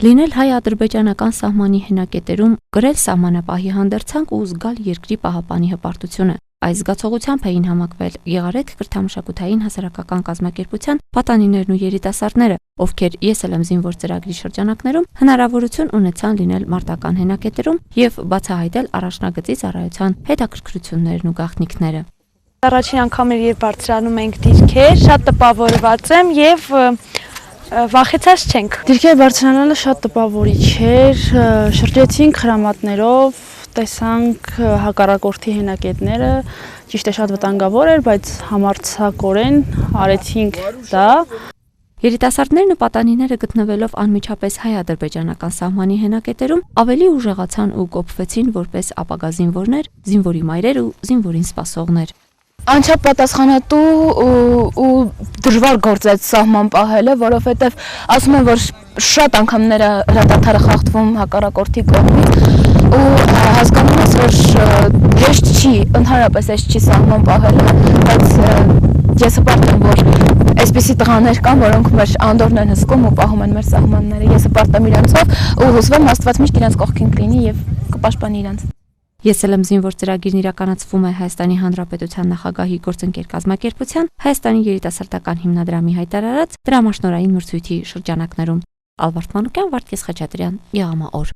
Լինել հայ-ադրբեջանական սահմանի հենակետերում, գրել սահմանապահի հանդերձանք ու զգալ երկրի պահապանի հպարտությունը։ Այս զգացողությամբ էին համակվել Եղարետ կրթամշակութային հասարակական կազմակերպության պատանիներն ու երիտասարդները, ովքեր «Ես էլ եմ զինվոր» ծրագրի շրջանակներում հնարավորություն ունեցան լինել մարտական հենակետերում եւ բացահայտել առաջնագծի ծառայության հետաքրքրություններն ու գաղտնիքները։ Առաջին անգամ երբ բարձրանում ենք դիրքեր, շատ տպավորված եմ եւ վախեցած չենք։ Դիրքեր բարձրանալը շատ տպավորիչ էր, շրջեցինք հրամատներով, տեսանք հակառակորդի հենակետները, ճիշտ է շատ վտանգավոր էր, բայց համարձակորեն արեցինք դա։ Երիտասարդներն ու պատանիները գտնվելով անմիջապես հայ-ադրբեջանական սահմանի հենակետերում ավելի ուժեղացան ու կոփվեցին որպես ապագա զինվորներ, զինվորի մայրեր ու զինվորին սպասողներ։ Անչափ պատասխանատու ու դժվար գործ է սահման պահելը, որովհետև ասում են, որ շատ անգամներ հրադադարը խախտվում հակառակորդի կողմից ու հասկանում ես, որ հեշտ չի, ընդհանրապես հեշտ չի սահման պահելը, բայց ես հպարտ եմ, որ այսպիսի տղաներ կան, որոնք մեր անդորն են հսկում ու պահում են մեր սահմանները։ Ես հպարտ եմ իրենցով ու հուսում եմ Աստված միշտ իրենց կողքին կլինի եւ կպաշտպանի իրենց։ «Ես էլ եմ զինվոր» ծրագիրն իրականացվում է Հայաստանի Հանրապետության նախագահի գործընկեր կազմակերպության Հայաստանի երիտասարդական հիմնադրամի հայտարարած դրամաշնորհային մրցույթի շրջանակներում։ Ալբերտ Մանուկյան, Վարդգես Խաչատրյան, ԵԱՄ օր։